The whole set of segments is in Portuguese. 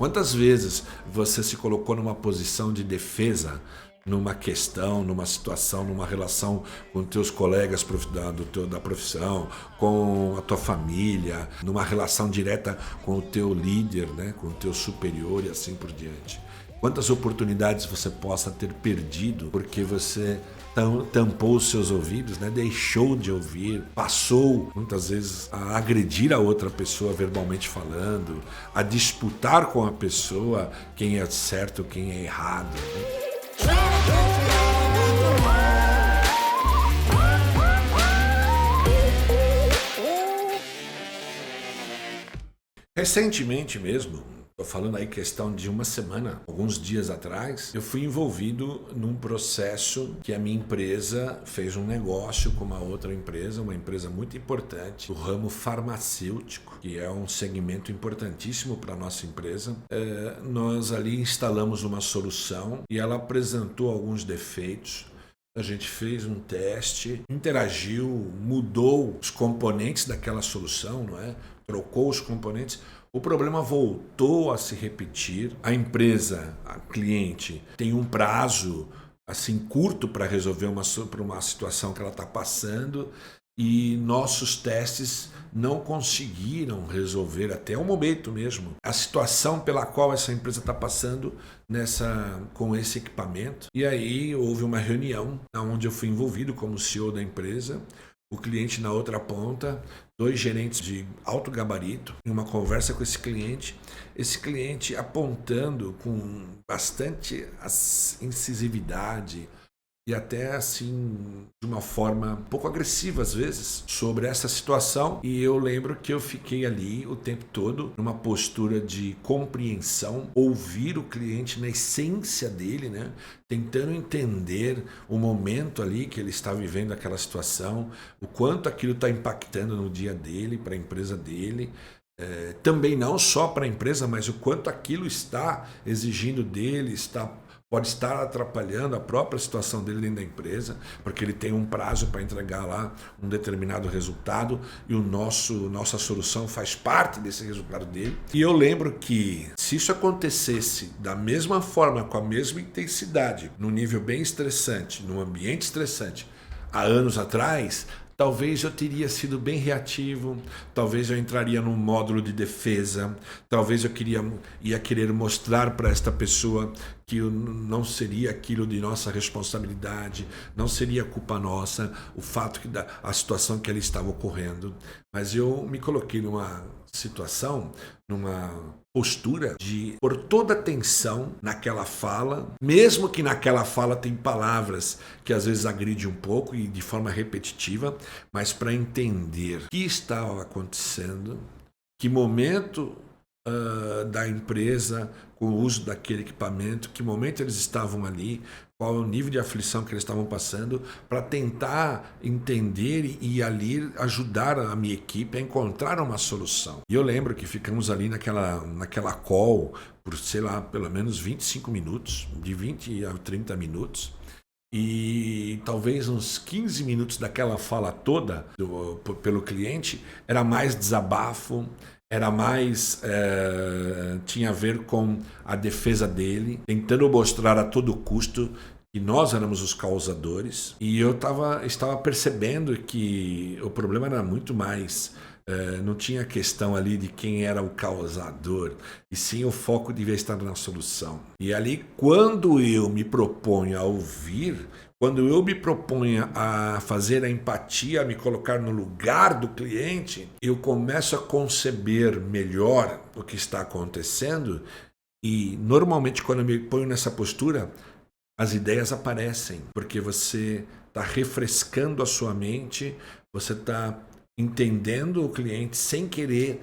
Quantas vezes você se colocou numa posição de defesa, numa questão, numa situação, numa relação com teus colegas da profissão, com a tua família, numa relação direta com o teu líder, né, com o teu superior e assim por diante. Quantas oportunidades você possa ter perdido porque você tampou os seus ouvidos, né? Deixou de ouvir, passou muitas vezes a agredir a outra pessoa verbalmente falando, a disputar com a pessoa quem é certo, quem é errado, né? Recentemente mesmo, estou falando aí questão de uma semana, alguns dias atrás, eu fui envolvido num processo que a minha empresa fez um negócio com uma outra empresa, uma empresa muito importante, do ramo farmacêutico, que é um segmento importantíssimo para a nossa empresa. Nós ali instalamos uma solução e ela apresentou alguns defeitos. A gente fez um teste, interagiu, mudou os componentes daquela solução, não é? Trocou os componentes. O problema voltou a se repetir. A empresa, a cliente, tem um prazo assim curto para resolver uma situação que ela está passando e nossos testes não conseguiram resolver até o momento mesmo a situação pela qual essa empresa está passando com esse equipamento. E aí houve uma reunião onde eu fui envolvido como CEO da empresa, o cliente na outra ponta, 2 gerentes de alto gabarito, em uma conversa com esse cliente apontando com bastante incisividade e até assim de uma forma um pouco agressiva às vezes sobre essa situação. E eu lembro que eu fiquei ali o tempo todo numa postura de compreensão, ouvir o cliente na essência dele, né? Tentando entender o momento ali que ele está vivendo aquela situação, o quanto aquilo está impactando no dia dele, para a empresa dele. Também não só para a empresa, mas o quanto aquilo está exigindo dele, pode estar atrapalhando a própria situação dele dentro da empresa, porque ele tem um prazo para entregar lá um determinado resultado e nossa solução faz parte desse resultado dele. E eu lembro que se isso acontecesse da mesma forma, com a mesma intensidade, num nível bem estressante, num ambiente estressante, há anos atrás, talvez eu teria sido bem reativo, talvez eu entraria num módulo de defesa, talvez eu ia querer mostrar para esta pessoa que não seria aquilo de nossa responsabilidade, não seria culpa nossa, o fato que a situação que ali estava ocorrendo. Mas eu me coloquei numa situação, numa postura de pôr toda a atenção naquela fala, mesmo que naquela fala tem palavras que às vezes agridem um pouco e de forma repetitiva, mas para entender o que estava acontecendo, que momento da empresa com o uso daquele equipamento, que momento eles estavam ali, qual é o nível de aflição que eles estavam passando, para tentar entender e ali ajudar a minha equipe a encontrar uma solução. E eu lembro que ficamos ali naquela call por, sei lá, pelo menos 25 minutos, de 20 a 30 minutos, e talvez uns 15 minutos daquela fala toda pelo cliente era mais desabafo, era mais, tinha a ver com a defesa dele, tentando mostrar a todo custo que nós éramos os causadores. E eu estava percebendo que o problema era muito mais, não tinha questão ali de quem era o causador, e sim o foco devia estar na solução. E ali, quando eu me proponho a ouvir, quando eu me proponho a fazer a empatia, a me colocar no lugar do cliente, eu começo a conceber melhor o que está acontecendo e, normalmente, quando eu me ponho nessa postura, as ideias aparecem, porque você está refrescando a sua mente, você está entendendo o cliente sem querer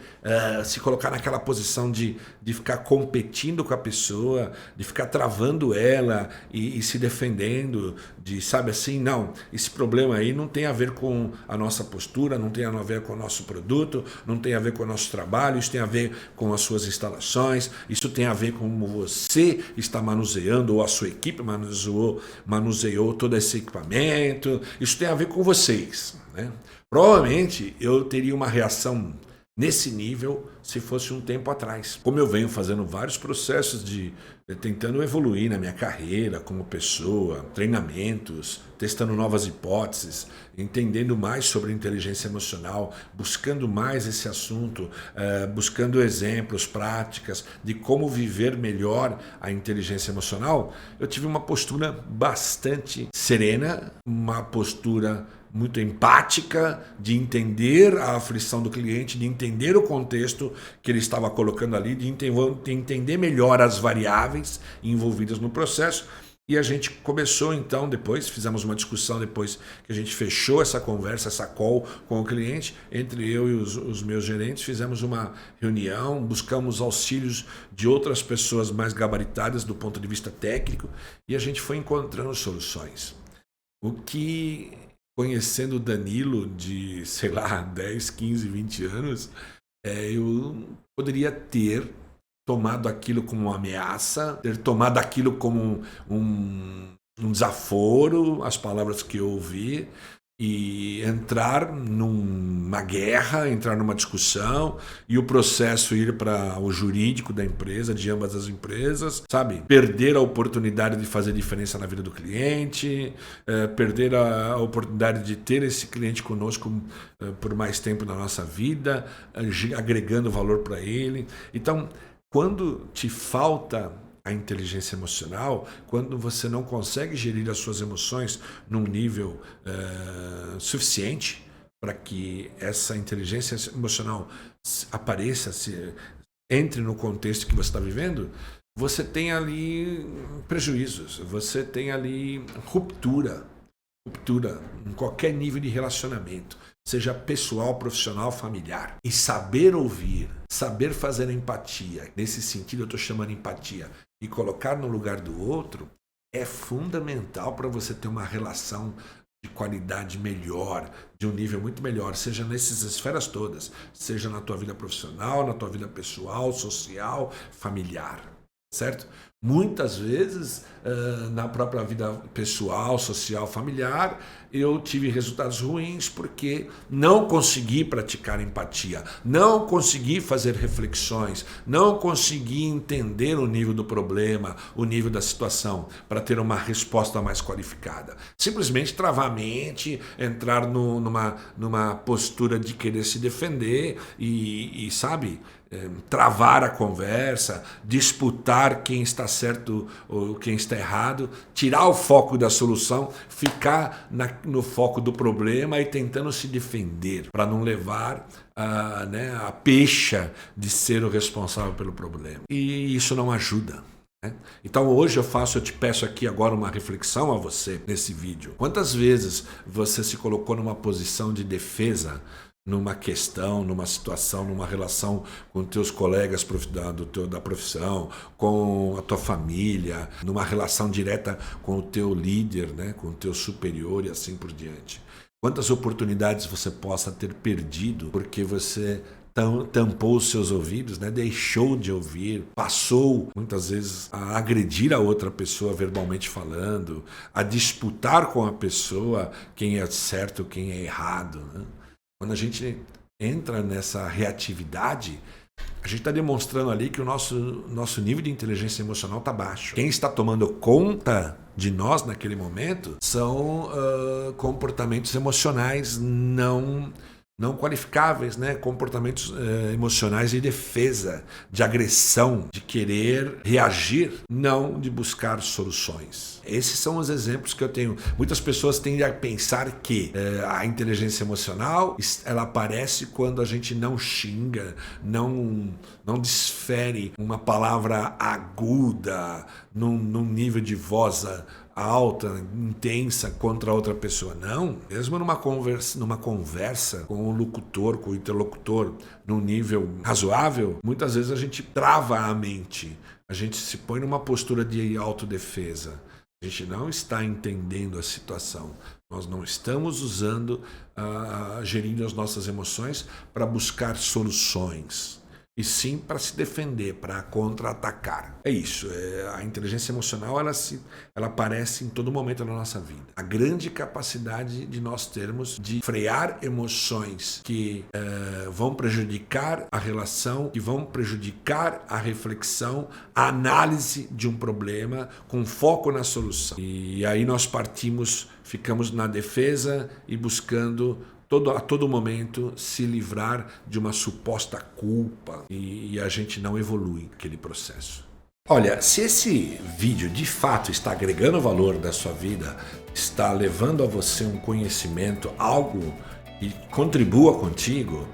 se colocar naquela posição de ficar competindo com a pessoa, de ficar travando ela e se defendendo, sabe assim, não, esse problema aí não tem a ver com a nossa postura, não tem a ver com o nosso produto, não tem a ver com o nosso trabalho, isso tem a ver com as suas instalações, isso tem a ver com como você está manuseando, ou a sua equipe manuseou todo esse equipamento, isso tem a ver com vocês, né? Provavelmente eu teria uma reação nesse nível se fosse um tempo atrás. Como eu venho fazendo vários processos tentando evoluir na minha carreira como pessoa, treinamentos, testando novas hipóteses, entendendo mais sobre inteligência emocional, buscando mais esse assunto, buscando exemplos, práticas de como viver melhor a inteligência emocional, eu tive uma postura bastante serena, uma postura muito empática, de entender a aflição do cliente, de entender o contexto que ele estava colocando ali, de entender melhor as variáveis envolvidas no processo. E a gente começou então, depois, fizemos uma discussão depois que a gente fechou essa conversa, essa call com o cliente, entre eu e os meus gerentes, fizemos uma reunião, buscamos auxílios de outras pessoas mais gabaritadas do ponto de vista técnico e a gente foi encontrando soluções. O que, conhecendo o Danilo de, sei lá, 10, 15, 20 anos, eu poderia ter tomado aquilo como uma ameaça, ter tomado aquilo como um desaforo, as palavras que eu ouvi, e entrar numa guerra, entrar numa discussão e o processo ir para o jurídico da empresa, de ambas as empresas, sabe? Perder a oportunidade de fazer diferença na vida do cliente, perder a oportunidade de ter esse cliente conosco por mais tempo na nossa vida, agregando valor para ele. Então, quando te falta a inteligência emocional, quando você não consegue gerir as suas emoções num nível suficiente para que essa inteligência emocional apareça, entre no contexto que você está vivendo, você tem ali prejuízos, você tem ali ruptura em qualquer nível de relacionamento, seja pessoal, profissional, familiar. E saber ouvir, saber fazer empatia, nesse sentido eu estou chamando empatia, e colocar no lugar do outro, é fundamental para você ter uma relação de qualidade melhor, de um nível muito melhor, seja nessas esferas todas, seja na tua vida profissional, na tua vida pessoal, social, familiar, certo? Muitas vezes, na própria vida pessoal, social, familiar, eu tive resultados ruins porque não consegui praticar empatia, não consegui fazer reflexões, não consegui entender o nível do problema, o nível da situação, para ter uma resposta mais qualificada. Simplesmente travar a mente, entrar numa postura de querer se defender e sabe, travar a conversa, disputar quem está certo ou quem está errado, tirar o foco da solução, ficar no foco do problema e tentando se defender, para não levar a pecha de ser o responsável pelo problema. E isso não ajuda. Então hoje eu te peço aqui agora uma reflexão a você nesse vídeo. Quantas vezes você se colocou numa posição de defesa numa questão, numa situação, numa relação com teus colegas da profissão, com a tua família, numa relação direta com o teu líder, né, com o teu superior e assim por diante. Quantas oportunidades você possa ter perdido porque você tampou os seus ouvidos, né? Deixou de ouvir, passou muitas vezes a agredir a outra pessoa verbalmente falando, a disputar com a pessoa quem é certo, quem é errado, né? Quando a gente entra nessa reatividade, a gente está demonstrando ali que o nosso nível de inteligência emocional está baixo. Quem está tomando conta de nós naquele momento são comportamentos emocionais não qualificáveis, né? Comportamentos emocionais de defesa, de agressão, de querer reagir, não de buscar soluções. Esses são os exemplos que eu tenho. Muitas pessoas tendem a pensar que a inteligência emocional ela aparece quando a gente não xinga, não desfere uma palavra aguda, num nível de voz alta, intensa contra outra pessoa. Não, mesmo numa conversa com o locutor, com o interlocutor, num nível razoável, muitas vezes a gente trava a mente, a gente se põe numa postura de autodefesa. A gente não está entendendo a situação. Nós não estamos gerindo as nossas emoções para buscar soluções. e sim para se defender, para contra-atacar. É isso. A inteligência emocional ela aparece em todo momento na nossa vida. A grande capacidade de nós termos de frear emoções que vão prejudicar a relação, que vão prejudicar a reflexão, a análise de um problema com foco na solução. E aí nós ficamos na defesa e buscando a todo momento se livrar de uma suposta culpa e a gente não evolui naquele processo. Olha, se esse vídeo de fato está agregando valor da sua vida, está levando a você um conhecimento, algo que contribua contigo,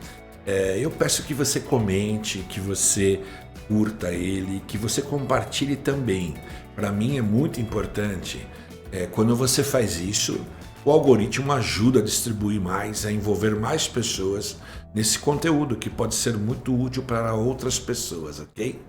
eu peço que você comente, que você curta ele, que você compartilhe também. Para mim é muito importante. Quando você faz isso, o algoritmo ajuda a distribuir mais, a envolver mais pessoas nesse conteúdo que pode ser muito útil para outras pessoas, ok?